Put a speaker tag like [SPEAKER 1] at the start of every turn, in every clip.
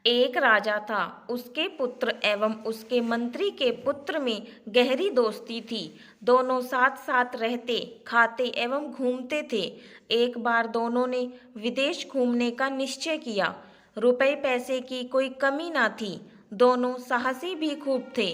[SPEAKER 1] एक राजा था। उसके पुत्र एवं उसके मंत्री के पुत्र में गहरी दोस्ती थी। दोनों साथ साथ रहते, खाते एवं घूमते थे। एक बार दोनों ने विदेश घूमने का निश्चय किया। रुपए पैसे की कोई कमी ना थी। दोनों साहसी भी खूब थे।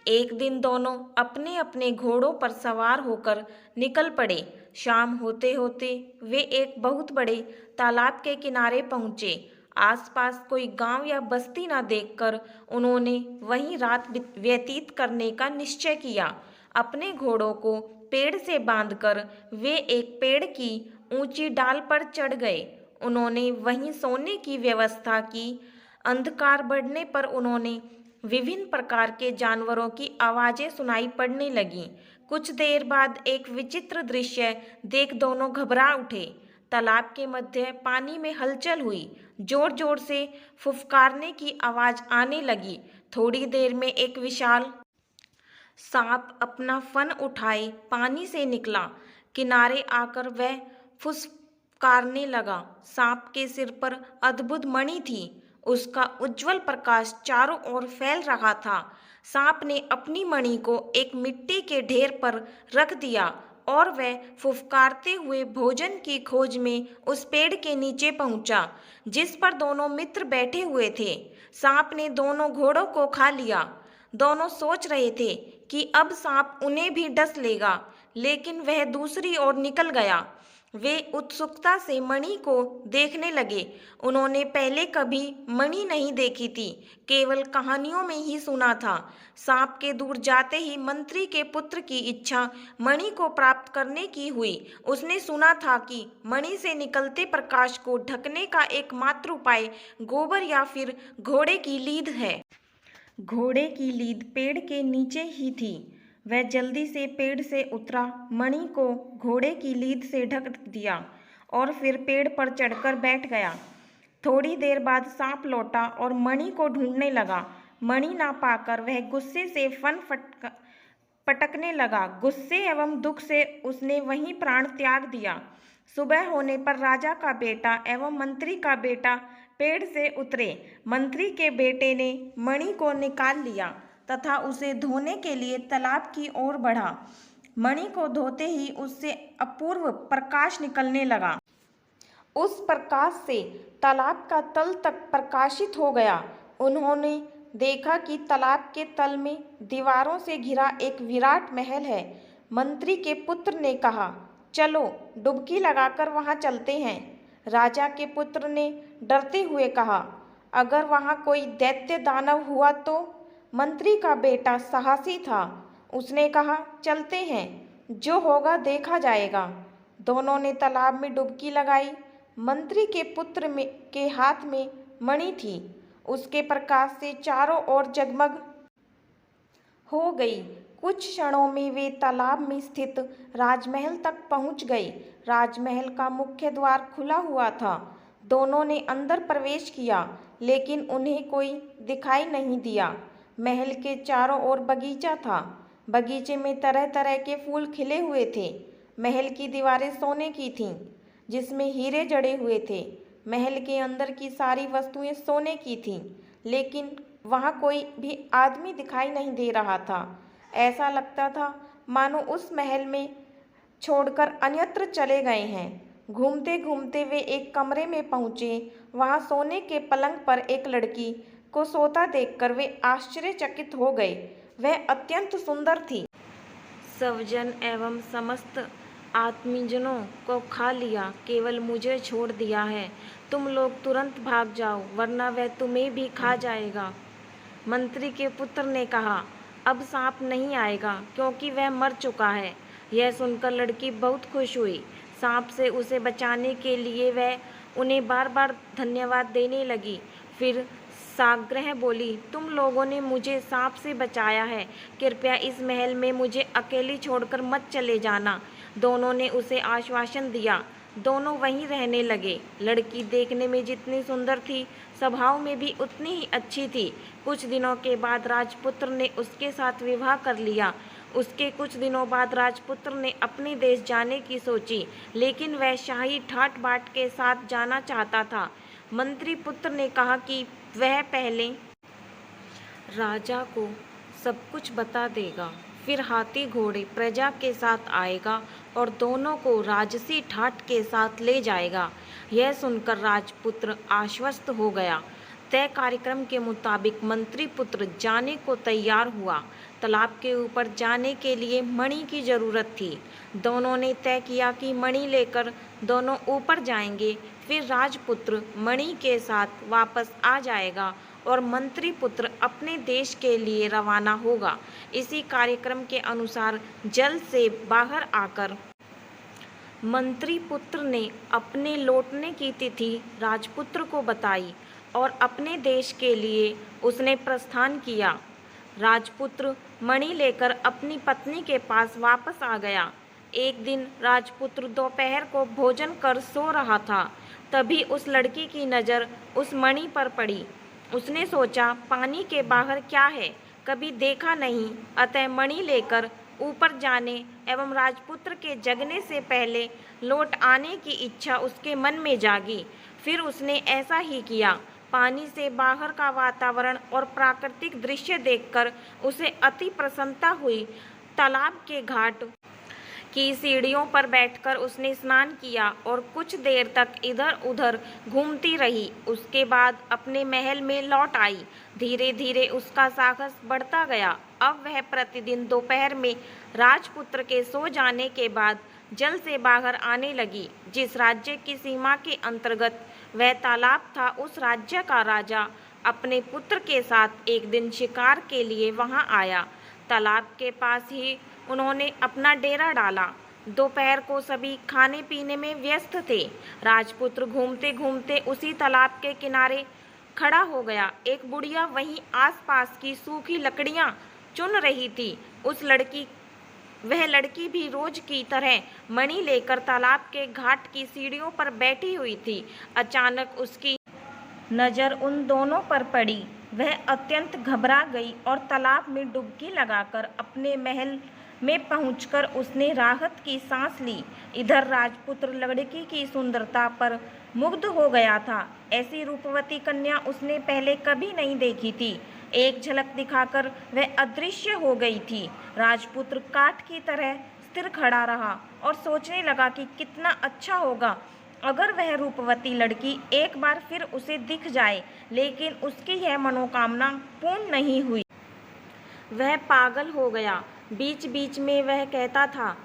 [SPEAKER 1] एक दिन दोनों अपने अपने घोड़ों पर सवार होकर निकल पड़े। शाम होते होते वे एक बहुत बड़े तालाब के किनारे पहुँचे। आसपास कोई गांव या बस्ती न देखकर उन्होंने वहीं रात व्यतीत करने का निश्चय किया। अपने घोड़ों को पेड़ से बांधकर वे एक पेड़ की ऊंची डाल पर चढ़ गए। उन्होंने वहीं सोने की व्यवस्था की। अंधकार बढ़ने पर उन्होंने विभिन्न प्रकार के जानवरों की आवाजें सुनाई पड़ने लगीं। कुछ देर बाद एक विचित्र दृश्य देख दोनों घबरा उठे। तालाब के मध्य पानी में हलचल हुई। जोर जोर से फुफकारने की आवाज आने लगी। थोड़ी देर में एक विशाल सांप अपना फन उठाए पानी से निकला। किनारे आकर वह फुसकारने लगा। सांप के सिर पर अद्भुत मणि थी। उसका उज्जवल प्रकाश चारों ओर फैल रहा था। सांप ने अपनी मणि को एक मिट्टी के ढेर पर रख दिया और वह फुफकारते हुए भोजन की खोज में उस पेड़ के नीचे पहुंचा जिस पर दोनों मित्र बैठे हुए थे। सांप ने दोनों घोड़ों को खा लिया। दोनों सोच रहे थे कि अब सांप उन्हें भी डस लेगा, लेकिन वह दूसरी ओर निकल गया। वे उत्सुकता से मणि को देखने लगे। उन्होंने पहले कभी मणि नहीं देखी थी, केवल कहानियों में ही सुना था। सांप के दूर जाते ही मंत्री के पुत्र की इच्छा मणि को प्राप्त करने की हुई। उसने सुना था कि मणि से निकलते प्रकाश को ढकने का एकमात्र उपाय गोबर या फिर घोड़े की लीद है। घोड़े की लीद पेड़ के नीचे ही थी। वह जल्दी से पेड़ से उतरा, मणि को घोड़े की लीद से ढक दिया और फिर पेड़ पर चढ़कर बैठ गया। थोड़ी देर बाद सांप लौटा और मणि को ढूंढने लगा। मणि ना पाकर वह गुस्से से पटकने लगा। गुस्से एवं दुख से उसने वहीं प्राण त्याग दिया। सुबह होने पर राजा का बेटा एवं मंत्री का बेटा पेड़ से उतरे। मंत्री के बेटे ने मणि को निकाल लिया तथा उसे धोने के लिए तालाब की ओर बढ़ा। मणि को धोते ही उससे अपूर्व प्रकाश निकलने लगा। उस प्रकाश से तालाब का तल तक प्रकाशित हो गया। उन्होंने देखा कि तालाब के तल में दीवारों से घिरा एक विराट महल है। मंत्री के पुत्र ने कहा, चलो डुबकी लगाकर वहां चलते हैं। राजा के पुत्र ने डरते हुए कहा, अगर वहां कोई दैत्य दानव हुआ तो? मंत्री का बेटा साहसी था। उसने कहा, चलते हैं, जो होगा देखा जाएगा। दोनों ने तालाब में डुबकी लगाई। मंत्री के पुत्र के हाथ में मणि थी। उसके प्रकाश से चारों ओर जगमग हो गई। कुछ क्षणों में वे तालाब में स्थित राजमहल तक पहुंच गए। राजमहल का मुख्य द्वार खुला हुआ था। दोनों ने अंदर प्रवेश किया, लेकिन उन्हें कोई दिखाई नहीं दिया। महल के चारों ओर बगीचा था। बगीचे में तरह तरह के फूल खिले हुए थे। महल की दीवारें सोने की थीं, जिसमें हीरे जड़े हुए थे। महल के अंदर की सारी वस्तुएं सोने की थीं, लेकिन वहां कोई भी आदमी दिखाई नहीं दे रहा था। ऐसा लगता था मानो उस महल में छोड़कर अन्यत्र चले गए हैं। घूमते घूमते वे एक कमरे में पहुंचे। वहां सोने के पलंग पर एक लड़की को सोता देखकर वे आश्चर्यचकित हो गए। वह अत्यंत सुंदर थी। सवजन एवं समस्त आत्मीजनों को खा लिया, केवल मुझे छोड़ दिया है। तुम लोग तुरंत भाग जाओ, वरना वह तुम्हें भी खा जाएगा। मंत्री के पुत्र ने कहा, अब सांप नहीं आएगा क्योंकि वह मर चुका है। यह सुनकर लड़की बहुत खुश हुई। सांप से उसे बचाने के लिए वह उन्हें बार बार धन्यवाद देने लगी। फिर साग्रह बोली, तुम लोगों ने मुझे सांप से बचाया है, कृपया इस महल में मुझे अकेली छोड़कर मत चले जाना। दोनों ने उसे आश्वासन दिया। दोनों वहीं रहने लगे। लड़की देखने में जितनी सुंदर थी, स्वभाव में भी उतनी ही अच्छी थी। कुछ दिनों के बाद राजपुत्र ने उसके साथ विवाह कर लिया। उसके कुछ दिनों बाद राजपुत्र ने अपने देश जाने की सोची, लेकिन वह शाही ठाट बाट के साथ जाना चाहता था। मंत्री पुत्र ने कहा कि वह पहले राजा को सब कुछ बता देगा, फिर हाथी घोड़े प्रजा के साथ आएगा और दोनों को राजसी ठाट के साथ ले जाएगा। यह सुनकर राजपुत्र आश्वस्त हो गया। तय कार्यक्रम के मुताबिक मंत्री पुत्र जाने को तैयार हुआ। तालाब के ऊपर जाने के लिए मणि की जरूरत थी। दोनों ने तय किया कि मणि लेकर दोनों ऊपर जाएंगे, फिर राजपुत्र मणि के साथ वापस आ जाएगा और मंत्री पुत्र अपने देश के लिए रवाना होगा। इसी कार्यक्रम के अनुसार जल से बाहर आकर मंत्री पुत्र ने अपने लौटने की तिथि राजपुत्र को बताई और अपने देश के लिए उसने प्रस्थान किया। राजपुत्र मणि लेकर अपनी पत्नी के पास वापस आ गया। एक दिन राजपुत्र दोपहर को भोजन कर सो रहा था, तभी उस लड़की की नज़र उस मणि पर पड़ी। उसने सोचा, पानी के बाहर क्या है, कभी देखा नहीं, अतः मणि लेकर ऊपर जाने एवं राजपुत्र के जगने से पहले लौट आने की इच्छा उसके मन में जागी। फिर उसने ऐसा ही किया। पानी से बाहर का वातावरण और प्राकृतिक दृश्य देखकर उसे अति प्रसन्नता हुई। तालाब के घाट की सीढ़ियों पर बैठकर उसने स्नान किया और कुछ देर तक इधर उधर घूमती रही। उसके बाद अपने महल में लौट आई। धीरे धीरे उसका साहस बढ़ता गया। अब वह प्रतिदिन दोपहर में राजपुत्र के सो जाने के बाद जल से बाहर आने लगी। जिस राज्य की सीमा के अंतर्गत वह तालाब था, उस राज्य का राजा अपने पुत्र के साथ एक दिन शिकार के लिए वहां आया। तालाब के पास ही उन्होंने अपना डेरा डाला। दोपहर को सभी खाने पीने में व्यस्त थे। राजपुत्र घूमते घूमते उसी तालाब के किनारे खड़ा हो गया। एक बुढ़िया वहीं आसपास की सूखी लकड़ियां चुन रही थी। वह लड़की भी रोज की तरह मणि लेकर तालाब के घाट की सीढ़ियों पर बैठी हुई थी। अचानक उसकी नज़र उन दोनों पर पड़ी। वह अत्यंत घबरा गई और तालाब में डुबकी लगाकर अपने महल में पहुंचकर उसने राहत की सांस ली। इधर राजपुत्र लड़की की सुंदरता पर मुग्ध हो गया था। ऐसी रूपवती कन्या उसने पहले कभी नहीं देखी थी। एक झलक दिखाकर वह अदृश्य हो गई थी। राजपुत्र काठ की तरह स्थिर खड़ा रहा और सोचने लगा कि कितना अच्छा होगा अगर वह रूपवती लड़की एक बार फिर उसे दिख जाए, लेकिन उसकी यह मनोकामना पूर्ण नहीं हुई। वह पागल हो गया। बीच बीच में वह कहता था,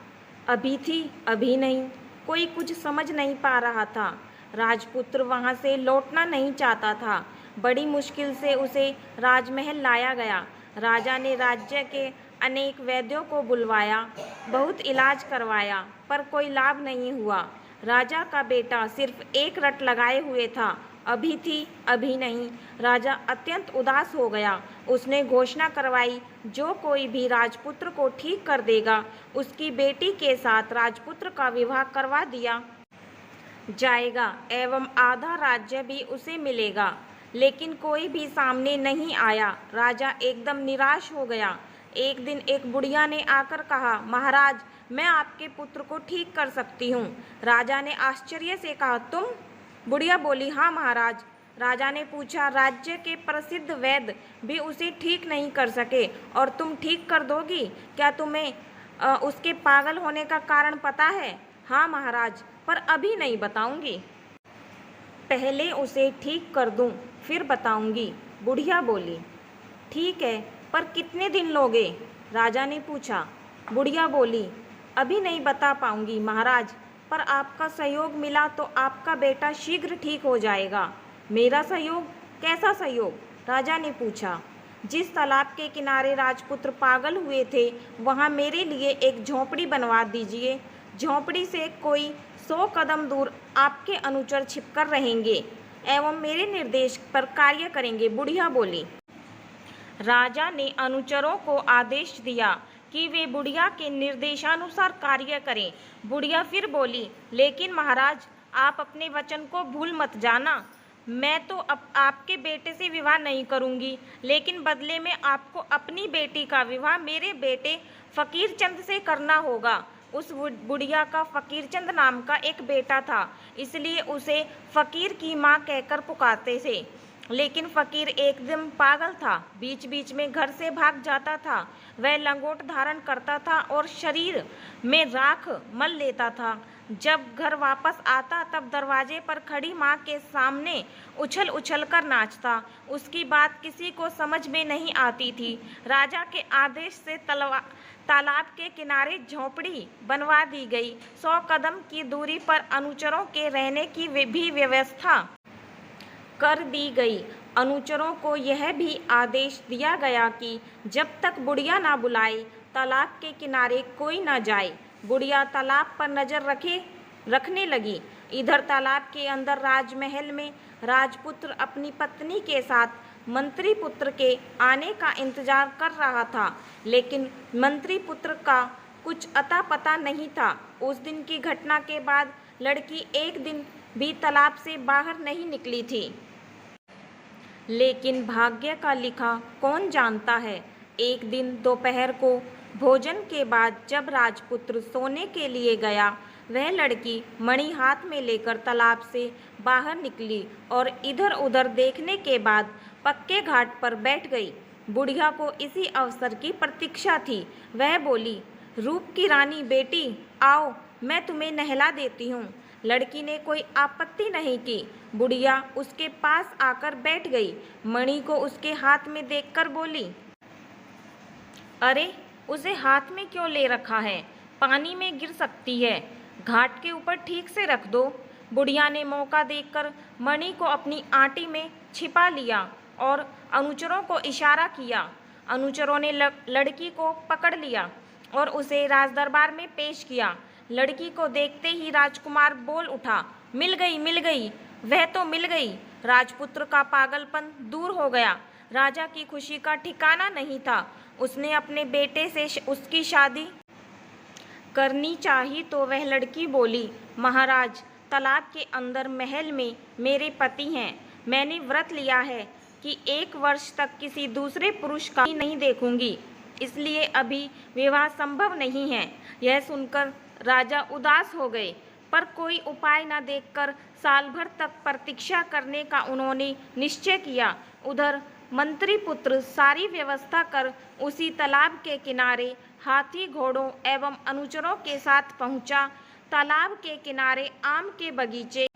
[SPEAKER 1] अभी थी अभी नहीं। कोई कुछ समझ नहीं पा रहा था। राजपुत्र वहां से लौटना नहीं चाहता था। बड़ी मुश्किल से उसे राजमहल लाया गया। राजा ने राज्य के अनेक वैद्यों को बुलवाया, बहुत इलाज करवाया, पर कोई लाभ नहीं हुआ। राजा का बेटा सिर्फ एक रट लगाए हुए था, अभी थी अभी नहीं। राजा अत्यंत उदास हो गया। उसने घोषणा करवाई, जो कोई भी राजपुत्र को ठीक कर देगा, उसकी बेटी के साथ राजपुत्र का विवाह करवा दिया जाएगा एवं आधा राज्य भी उसे मिलेगा। लेकिन कोई भी सामने नहीं आया। राजा एकदम निराश हो गया। एक दिन एक बुढ़िया ने आकर कहा, महाराज, मैं आपके पुत्र को ठीक कर सकती हूँ। राजा ने आश्चर्य से कहा, तुम? बुढ़िया बोली, हाँ महाराज। राजा ने पूछा, राज्य के प्रसिद्ध वैद्य भी उसे ठीक नहीं कर सके और तुम ठीक कर दोगी? क्या तुम्हें उसके पागल होने का कारण पता है? हाँ महाराज, पर अभी नहीं बताऊंगी। पहले उसे ठीक कर दूं, फिर बताऊंगी। बुढ़िया बोली, ठीक है, पर कितने दिन लोगे? राजा ने पूछा। बुढ़िया बोली, अभी नहीं बता पाऊंगी महाराज, पर आपका सहयोग मिला तो आपका बेटा शीघ्र ठीक हो जाएगा। मेरा सहयोग? कैसा सहयोग? राजा ने पूछा। जिस तालाब के किनारे राजपुत्र पागल हुए थे, वहाँ मेरे लिए एक झोंपड़ी बनवा दीजिए। झोंपड़ी से कोई 100 कदम दूर आपके अनुचर छिपकर रहेंगे एवं मेरे निर्देश पर कार्य करेंगे। बुढ़िया बोली। राजा ने अनुचरों को आदेश दिया कि वे बुढ़िया के निर्देशानुसार कार्य करें। बुढ़िया फिर बोली, लेकिन महाराज, आप अपने वचन को भूल मत जाना। मैं तो आपके बेटे से विवाह नहीं करूंगी, लेकिन बदले में आपको अपनी बेटी का विवाह मेरे बेटे फकीर चंद से करना होगा। उस बुढ़िया का फकीरचंद नाम का एक बेटा था, इसलिए उसे फकीर की माँ कहकर पुकारते थे। लेकिन फकीर एकदम पागल था, बीच बीच में घर से भाग जाता था। वह लंगोट धारण करता था और शरीर में राख मल लेता था। जब घर वापस आता तब दरवाजे पर खड़ी माँ के सामने उछल उछल कर नाचता। उसकी बात किसी को समझ में नहीं आती थी। राजा के आदेश से तालाब के किनारे झोंपड़ी बनवा दी गई। 100 कदम की दूरी पर अनुचरों के रहने की भी व्यवस्था कर दी गई। अनुचरों को यह भी आदेश दिया गया कि जब तक बुढ़िया ना बुलाए तालाब के किनारे कोई न जाए। बुढ़िया तालाब पर नजर रखने लगी। इधर तालाब के अंदर राजमहल में राजपुत्र अपनी पत्नी के साथ मंत्री पुत्र के आने का इंतजार कर रहा था, लेकिन मंत्री पुत्र का कुछ अता पता नहीं था। उस दिन की घटना के बाद लड़की एक दिन भी तालाब से बाहर नहीं निकली थी। लेकिन भाग्य का लिखा कौन जानता है। एक दिन दोपहर को भोजन के बाद जब राजपुत्र सोने के लिए गया, वह लड़की मणि हाथ में लेकर तालाब से बाहर निकली और इधर उधर देखने के बाद पक्के घाट पर बैठ गई। बुढ़िया को इसी अवसर की प्रतीक्षा थी। वह बोली, रूप की रानी बेटी, आओ मैं तुम्हें नहला देती हूँ। लड़की ने कोई आपत्ति नहीं की। बुढ़िया उसके पास आकर बैठ गई। मणि को उसके हाथ में देखकर बोली, अरे उसे हाथ में क्यों ले रखा है, पानी में गिर सकती है, घाट के ऊपर ठीक से रख दो। बुढ़िया ने मौका देखकर मणि को अपनी आंटी में छिपा लिया और अनुचरों को इशारा किया। अनुचरों ने लड़की को पकड़ लिया और उसे राजदरबार में पेश किया। लड़की को देखते ही राजकुमार बोल उठा, मिल गई मिल गई, वह तो मिल गई। राजपुत्र का पागलपन दूर हो गया। राजा की खुशी का ठिकाना नहीं था। उसने अपने बेटे से उसकी शादी करनी चाही तो वह लड़की बोली, महाराज तालाब के अंदर महल में मेरे पति हैं। मैंने व्रत लिया है कि 1 वर्ष तक किसी दूसरे पुरुष का ही नहीं देखूंगी, इसलिए अभी विवाह संभव नहीं है। यह सुनकर राजा उदास हो गए, पर कोई उपाय न देखकर साल भर तक प्रतीक्षा करने का उन्होंने निश्चय किया। उधर मंत्री पुत्र सारी व्यवस्था कर उसी तालाब के किनारे हाथी घोड़ों एवं अनुचरों के साथ पहुंचा। तालाब के किनारे आम के बगीचे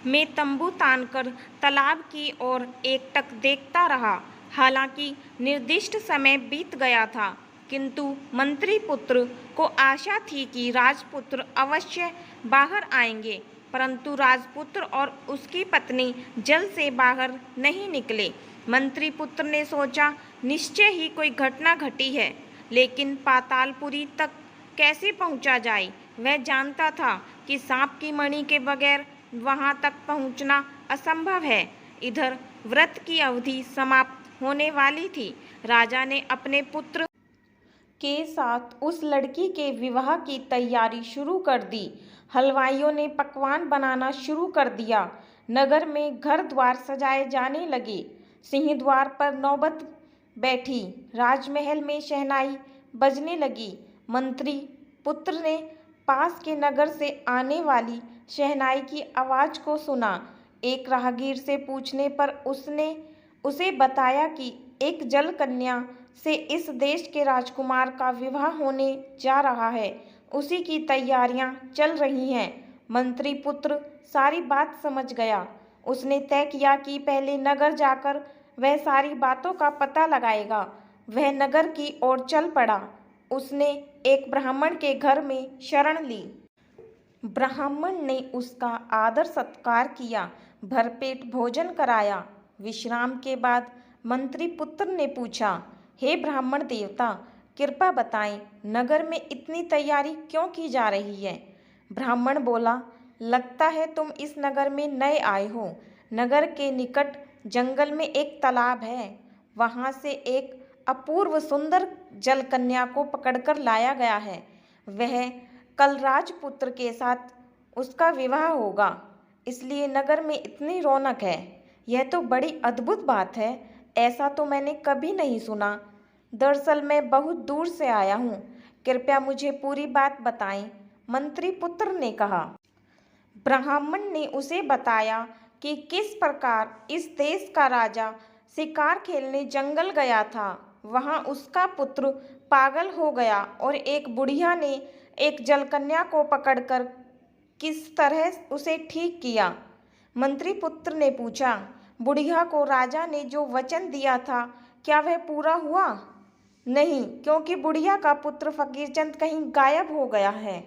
[SPEAKER 1] में तंबू तानकर तालाब की ओर एकटक देखता रहा। हालांकि निर्दिष्ट समय बीत गया था, किंतु मंत्री पुत्र को आशा थी कि राजपुत्र अवश्य बाहर आएंगे, परंतु राजपुत्र और उसकी पत्नी जल से बाहर नहीं निकले। मंत्री पुत्र ने सोचा, निश्चय ही कोई घटना घटी है, लेकिन पातालपुरी तक कैसे पहुंचा जाए। वह जानता था कि सांप की मणि के बगैर वहां तक पहुंचना असंभव है। इधर व्रत की अवधि समाप्त होने वाली थी। राजा ने अपने पुत्र के साथ उस लड़की के विवाह की तैयारी शुरू कर दी। हलवाइयों ने पकवान बनाना शुरू कर दिया। नगर में घर द्वार सजाए जाने लगे। सिंहद्वार पर नौबत बैठी। राजमहल में शहनाई बजने लगी। मंत्री पुत्र ने पास के नगर से आने वाली शहनाई की आवाज़ को सुना। एक राहगीर से पूछने पर उसने उसे बताया कि एक जल कन्या से इस देश के राजकुमार का विवाह होने जा रहा है। उसी की तैयारियां चल रही हैं। मंत्री पुत्र सारी बात समझ गया। उसने तय किया कि पहले नगर जाकर वह सारी बातों का पता लगाएगा। वह नगर की ओर चल पड़ा। उसने एक ब्राह्मण के घर में शरण ली। ब्राह्मण ने उसका आदर सत्कार किया, भरपेट भोजन कराया। विश्राम के बाद मंत्री पुत्र ने पूछा, हे ब्राह्मण देवता, कृपा बताएं, नगर में इतनी तैयारी क्यों की जा रही है? ब्राह्मण बोला, लगता है तुम इस नगर में नए आए हो। नगर के निकट जंगल में एक तालाब है। वहाँ से एक अपूर्व सुंदर जलकन्या को पकड़कर लाया गया है। वह कल राजपुत्र के साथ उसका विवाह होगा, इसलिए नगर में इतनी रौनक है। यह तो बड़ी अद्भुत बात है। ऐसा तो मैंने कभी नहीं सुना। दरअसल मैं बहुत दूर से आया हूँ। कृपया मुझे पूरी बात बताएं, मंत्री पुत्र ने कहा। ब्राह्मण ने उसे बताया कि किस प्रकार इस देश का राजा शिकार खेलने जंगल गया था। वहां उसका पुत्र पागल हो गया और एक बुढ़िया ने एक जलकन्या को पकड़कर किस तरह उसे ठीक किया। मंत्री पुत्र ने पूछा, बुढ़िया को राजा ने जो वचन दिया था क्या वह पूरा हुआ? नहीं, क्योंकि बुढ़िया का पुत्र फकीरचंद कहीं गायब हो गया है।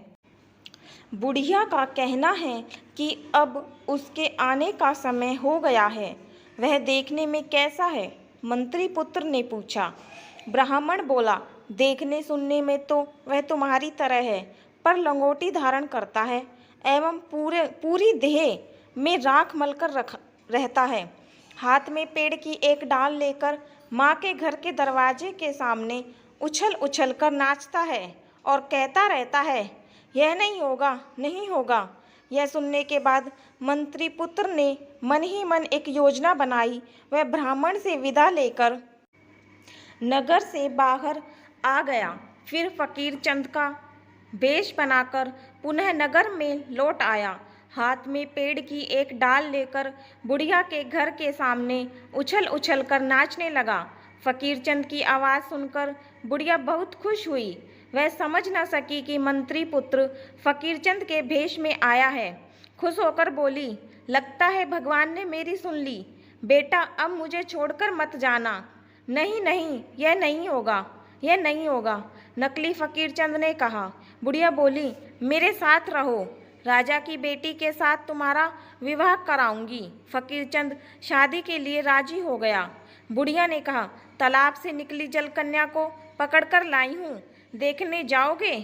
[SPEAKER 1] बुढ़िया का कहना है कि अब उसके आने का समय हो गया है। वह देखने में कैसा है? मंत्री पुत्र ने पूछा। ब्राह्मण बोला, देखने सुनने में तो वह तुम्हारी तरह है, पर लंगोटी धारण करता है एवं पूरी देह में राख मलकर रहता है। हाथ में पेड़ की एक डाल लेकर माँ के घर के दरवाजे के सामने उछल उछल कर नाचता है और कहता रहता है, यह नहीं होगा, नहीं होगा। यह सुनने के बाद मंत्री पुत्र ने मन ही मन एक योजना बनाई। वह ब्राह्मण से विदा लेकर नगर से बाहर आ गया। फिर फकीरचंद का वेश बनाकर पुनः नगर में लौट आया। हाथ में पेड़ की एक डाल लेकर बुढ़िया के घर के सामने उछल उछल कर नाचने लगा। फकीरचंद की आवाज़ सुनकर बुढ़िया बहुत खुश हुई। वह समझ न सकी कि मंत्री पुत्र फकीरचंद के भेष में आया है। खुश होकर बोली, लगता है भगवान ने मेरी सुन ली। बेटा, अब मुझे छोड़कर मत जाना। नहीं नहीं, यह नहीं होगा, यह नहीं होगा, नकली फकीरचंद ने कहा। बुढ़िया बोली, मेरे साथ रहो, राजा की बेटी के साथ तुम्हारा विवाह कराऊंगी। फकीरचंद शादी के लिए राजी हो गया। बुढ़िया ने कहा, तालाब से निकली जलकन्या को पकड़कर लाई हूँ, देखने जाओगे?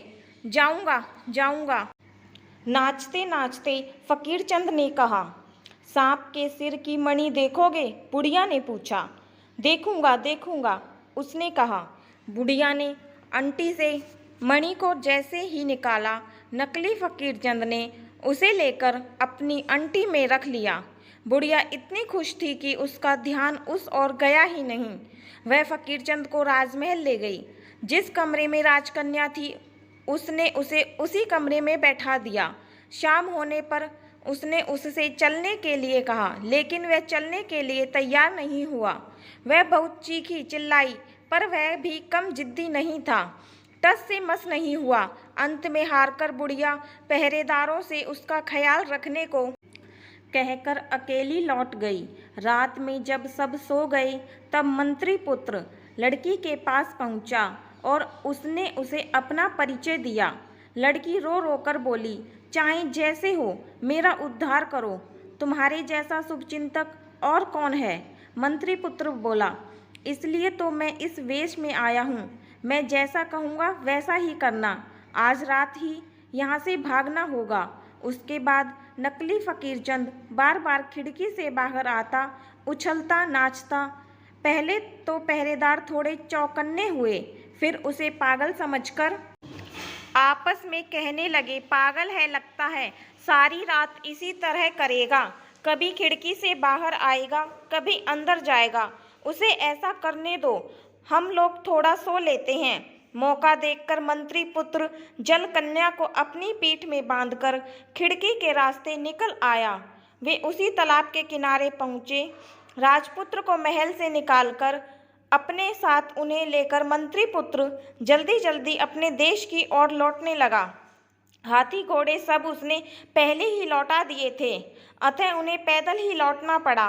[SPEAKER 1] जाऊंगा, जाऊंगा। नाचते नाचते फकीरचंद ने कहा, सांप के सिर की मणि देखोगे? बुढ़िया ने पूछा। देखूंगा, देखूंगा, उसने कहा। बुढ़िया ने अंटी से मणि को जैसे ही निकाला, नकली फकीरचंद ने उसे लेकर अपनी अंटी में रख लिया। बुढ़िया इतनी खुश थी कि उसका ध्यान उस ओर गया ही नहीं। वह फकीरचंद को राजमहल ले गई। जिस कमरे में राजकन्या थी उसने उसे उसी कमरे में बैठा दिया। शाम होने पर उसने उससे चलने के लिए कहा, लेकिन वह चलने के लिए तैयार नहीं हुआ। वह बहुत चीखी चिल्लाई, पर वह भी कम जिद्दी नहीं था। टस से मस नहीं हुआ। अंत में हारकर बुढ़िया पहरेदारों से उसका ख्याल रखने को कहकर अकेली लौट गई। रात में जब सब सो गए तब मंत्री पुत्र लड़की के पास पहुंचा और उसने उसे अपना परिचय दिया। लड़की रो रो कर बोली, चाहे जैसे हो मेरा उद्धार करो, तुम्हारे जैसा शुभचिंतक और कौन है? मंत्री पुत्र बोला, इसलिए तो मैं इस वेश में आया हूँ। मैं जैसा कहूँगा वैसा ही करना। आज रात ही यहाँ से भागना होगा। उसके बाद नकली फकीरचंद बार बार खिड़की से बाहर आता, उछलता नाचता। पहले तो पहरेदार थोड़े चौकन्ने हुए, फिर उसे पागल समझकर आपस में कहने लगे, पागल है लगता है, सारी रात इसी तरह करेगा, कभी खिड़की से बाहर आएगा, कभी अंदर जाएगा। उसे ऐसा करने दो, हम लोग थोड़ा सो लेते हैं। मौका देखकर मंत्री पुत्र जल कन्या को अपनी पीठ में बांधकर खिड़की के रास्ते निकल आया। वे उसी तालाब के किनारे पहुँचे। राजपुत्र को महल से निकालकर अपने साथ उन्हें लेकर मंत्री पुत्र जल्दी जल्दी अपने देश की ओर लौटने लगा। हाथी घोड़े सब उसने पहले ही लौटा दिए थे, अतः उन्हें पैदल ही लौटना पड़ा।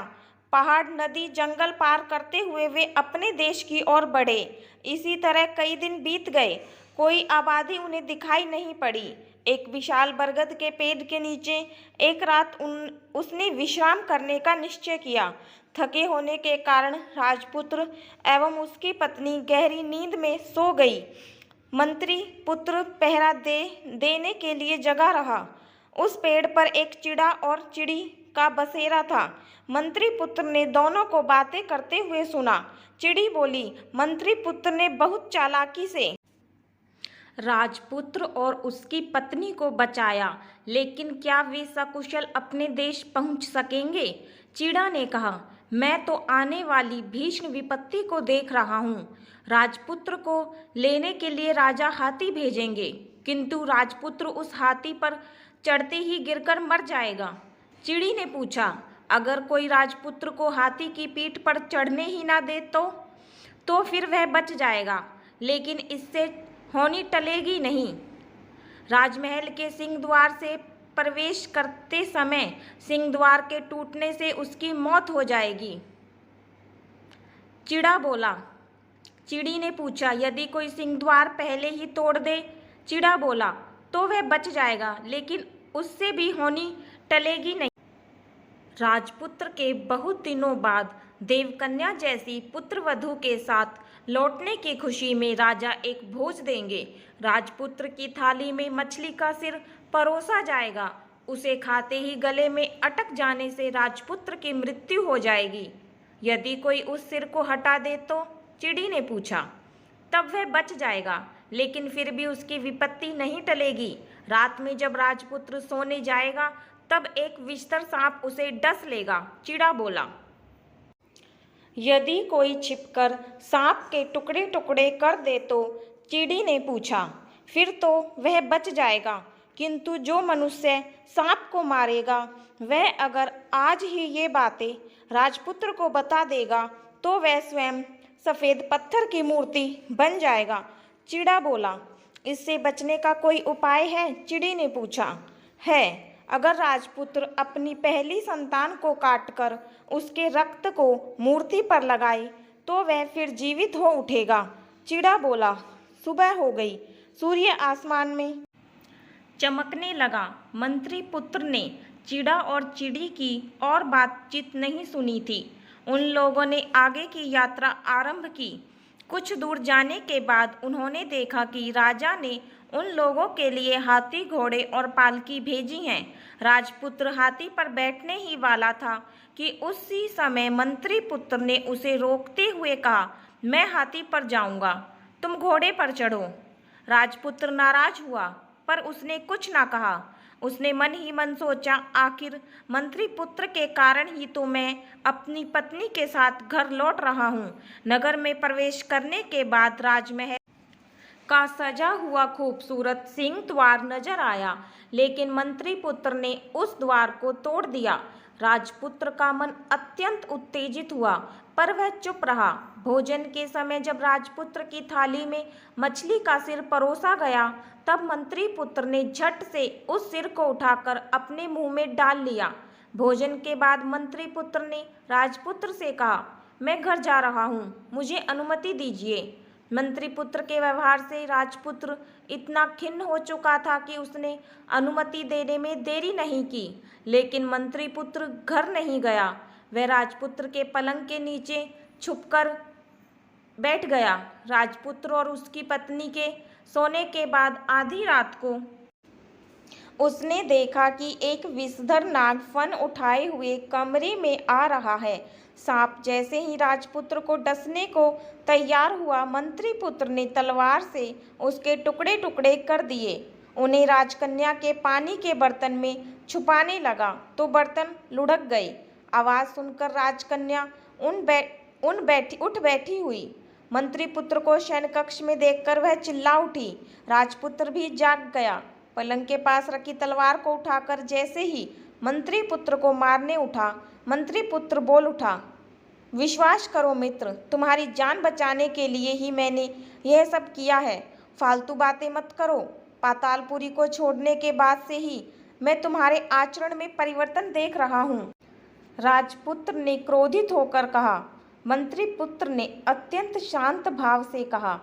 [SPEAKER 1] पहाड़, नदी, जंगल पार करते हुए वे अपने देश की ओर बढ़े। इसी तरह कई दिन बीत गए। कोई आबादी उन्हें दिखाई नहीं पड़ी। एक विशाल बरगद के पेड़ के नीचे एक रात उसने विश्राम करने का निश्चय किया। थके होने के कारण राजपुत्र एवं उसकी पत्नी गहरी नींद में सो गई। मंत्री पुत्र पहरा देने के लिए जगा रहा। उस पेड़ पर एक चिड़ा और चिड़ी का बसेरा था। मंत्री पुत्र ने दोनों को बातें करते हुए सुना। चिड़ी बोली, मंत्री पुत्र ने बहुत चालाकी से राजपुत्र और उसकी पत्नी को बचाया, लेकिन क्या वे सकुशल अपने देश पहुंच सकेंगे? चिड़ा ने कहा, मैं तो आने वाली भीषण विपत्ति को देख रहा हूँ। राजपुत्र को लेने के लिए राजा हाथी भेजेंगे, किंतु राजपुत्र उस हाथी पर चढ़ते ही गिरकर मर जाएगा। चिड़ी ने पूछा, अगर कोई राजपुत्र को हाथी की पीठ पर चढ़ने ही ना दे तो फिर वह बच जाएगा, लेकिन इससे होनी टलेगी नहीं। राजमहल के सिंह द्वार से प्रवेश करते समय सिंह द्वार के टूटने से उसकी मौत हो जाएगी। चिड़ा बोला। चिड़ी ने पूछा, यदि कोई सिंह द्वार पहले ही तोड़ दे? चिड़ा बोला, तो वह बच जाएगा, लेकिन उससे भी होनी टलेगी नहीं। राजपुत्र के बहुत दिनों बाद देवकन्या जैसी पुत्रवधू के साथ लौटने की खुशी में राजा एक भोज देंगे। राजपुत्र की थाली में मछली का सिर परोसा जाएगा। उसे खाते ही गले में अटक जाने से राजपुत्र की मृत्यु हो जाएगी। यदि कोई उस सिर को हटा दे तो? चिड़ी ने पूछा। तब वह बच जाएगा, लेकिन फिर भी उसकी विपत्ति नहीं टलेगी। रात में जब राजपुत्र सोने जाएगा तब एक विषधर सांप उसे डस लेगा। चिड़ा बोला। यदि कोई छिपकर सांप के टुकड़े टुकड़े कर दे तो? चिड़ी ने पूछा। फिर तो वह बच जाएगा, किंतु जो मनुष्य सांप को मारेगा वह अगर आज ही ये बातें राजपुत्र को बता देगा तो वह स्वयं सफ़ेद पत्थर की मूर्ति बन जाएगा। चिड़ा बोला। इससे बचने का कोई उपाय है? चिड़ी ने पूछा। है, अगर राजपुत्र अपनी पहली संतान को काटकर उसके रक्त को मूर्ति पर लगाए तो वह फिर जीवित हो उठेगा। चिड़ा बोला। सुबह हो गई। सूर्य आसमान में चमकने लगा। मंत्री पुत्र ने चिड़ा और चिड़ी की और बातचीत नहीं सुनी थी। उन लोगों ने आगे की यात्रा आरंभ की। कुछ दूर जाने के बाद उन्होंने देखा कि राजा ने उन लोगों के लिए हाथी, घोड़े और पालकी भेजी हैं। राजपुत्र हाथी पर बैठने ही वाला था कि उसी समय मंत्री पुत्र ने उसे रोकते हुए कहा, मैं हाथी पर जाऊंगा, तुम घोड़े पर चढ़ो। राजपुत्र नाराज हुआ, पर उसने कुछ ना कहा। उसने मन ही मन सोचा, आखिर मंत्री पुत्र के कारण ही तो मैं अपनी पत्नी के साथ घर लौट रहा हूँ। नगर में प्रवेश करने के बाद राजमहल का सजा हुआ खूबसूरत सिंह द्वार नजर आया, लेकिन मंत्री पुत्र ने उस द्वार को तोड़ दिया। राजपुत्र का मन अत्यंत उत्तेजित हुआ, पर वह चुप रहा। भोजन के समय जब राजपुत्र की थाली में मछली का सिर परोसा गया, तब मंत्री पुत्र ने झट से उस सिर को उठाकर अपने मुंह में डाल लिया। भोजन के बाद मंत्री पुत्र ने राजपुत्र से कहा, मैं घर जा रहा हूँ, मुझे अनुमति दीजिए। मंत्री पुत्र के व्यवहार से राजपुत्र इतना खिन्न हो चुका था कि उसने अनुमति देने में देरी नहीं की, लेकिन मंत्री पुत्र घर नहीं गया। वह राजपुत्र के पलंग के नीचे छुपकर बैठ गया। राजपुत्र और उसकी पत्नी के सोने के बाद आधी रात को उसने देखा कि एक विषधर नाग फन उठाए हुए कमरे में आ रहा है। सांप जैसे ही राजपुत्र को डसने को तैयार हुआ, मंत्री पुत्र ने तलवार से उसके टुकड़े टुकड़े कर दिए। उन्हें राजकन्या के पानी के बर्तन में छुपाने लगा तो बर्तन लुढ़क गए। आवाज़ सुनकर राजकन्या उठ बैठी हुई। मंत्री पुत्र को शयन कक्ष में देखकर वह चिल्ला उठी। राजपुत्र भी जाग गया। पलंग के पास रखी तलवार को उठाकर जैसे ही मंत्री पुत्र को मारने उठा, मंत्री पुत्र बोल उठा, विश्वास करो मित्र, तुम्हारी जान बचाने के लिए ही मैंने यह सब किया है। फालतू बातें मत करो। पातालपुरी को छोड़ने के बाद से ही मैं तुम्हारे आचरण में परिवर्तन देख रहा हूँ। राजपुत्र ने क्रोधित होकर कहा। मंत्री पुत्र ने अत्यंत शांत भाव से कहा,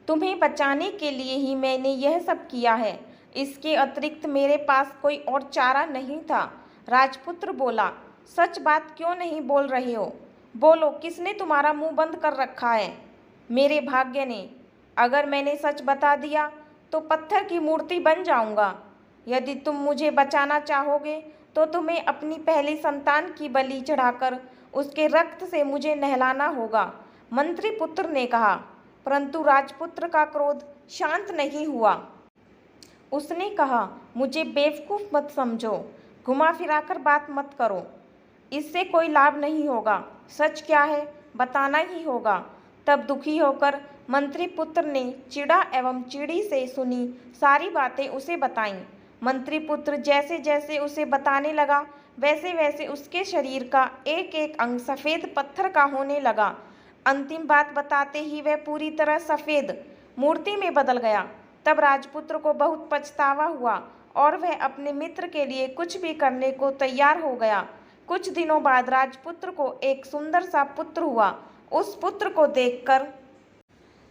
[SPEAKER 1] तुम्हें बचाने के लिए ही मैंने यह सब किया है। इसके अतिरिक्त मेरे पास कोई और चारा नहीं था। राजपुत्र बोला, सच बात क्यों नहीं बोल रहे हो? बोलो, किसने तुम्हारा मुंह बंद कर रखा है? मेरे भाग्य ने। अगर मैंने सच बता दिया तो पत्थर की मूर्ति बन जाऊंगा। यदि तुम मुझे बचाना चाहोगे तो तुम्हें अपनी पहली संतान की बलि चढ़ाकर उसके रक्त से मुझे नहलाना होगा। मंत्री पुत्र ने कहा, परंतु राजपुत्र का क्रोध शांत नहीं हुआ। उसने कहा, मुझे बेवकूफ़ मत समझो, घुमा फिराकर बात मत करो, इससे कोई लाभ नहीं होगा। सच क्या है बताना ही होगा। तब दुखी होकर मंत्री पुत्र ने चिड़ा एवं चिड़ी से सुनी सारी बातें उसे बताईं। मंत्री पुत्र जैसे जैसे उसे बताने लगा वैसे वैसे उसके शरीर का एक एक अंग सफ़ेद पत्थर का होने लगा। अंतिम बात बताते ही वह पूरी तरह सफ़ेद मूर्ति में बदल गया। तब राजपुत्र को बहुत पछतावा हुआ और वह अपने मित्र के लिए कुछ भी करने को तैयार हो गया। कुछ दिनों बाद राजपुत्र को एक सुंदर सा पुत्र हुआ। उस पुत्र को देखकर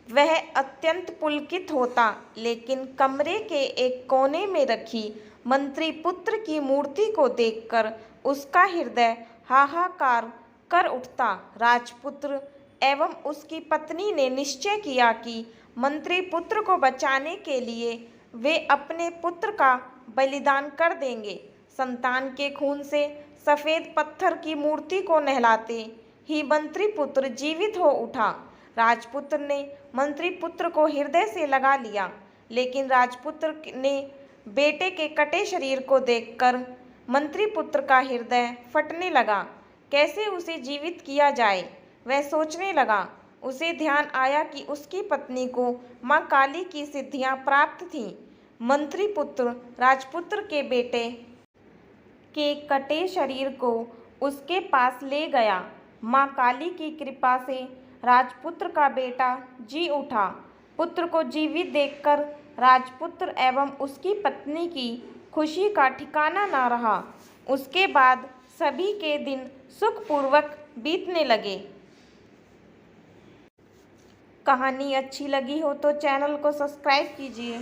[SPEAKER 1] वह अत्यंत पुलकित होता, लेकिन कमरे के एक कोने में रखी मंत्री पुत्र की मूर्ति को देखकर उसका हृदय हाहाकार कर उठता। राजपुत्र एवं उसकी पत्नी ने निश्चय किया कि मंत्री पुत्र को बचाने के लिए वे अपने पुत्र का बलिदान कर देंगे। संतान के खून से सफ़ेद पत्थर की मूर्ति को नहलाते ही मंत्री पुत्र जीवित हो उठा। राजपुत्र ने मंत्री पुत्र को हृदय से लगा लिया, लेकिन राजपुत्र ने बेटे के कटे शरीर को देखकर मंत्री पुत्र का हृदय फटने लगा। कैसे उसे जीवित किया जाए वह सोचने लगा। उसे ध्यान आया कि उसकी पत्नी को माँ काली की सिद्धियाँ प्राप्त थीं। मंत्री पुत्र राजपुत्र के बेटे के कटे शरीर को उसके पास ले गया। माँ काली की कृपा से राजपुत्र का बेटा जी उठा। पुत्र को जीवित देखकर राजपुत्र एवं उसकी पत्नी की खुशी का ठिकाना न रहा। उसके बाद सभी के दिन सुखपूर्वक बीतने लगे। कहानी अच्छी लगी हो तो चैनल को सब्सक्राइब कीजिए।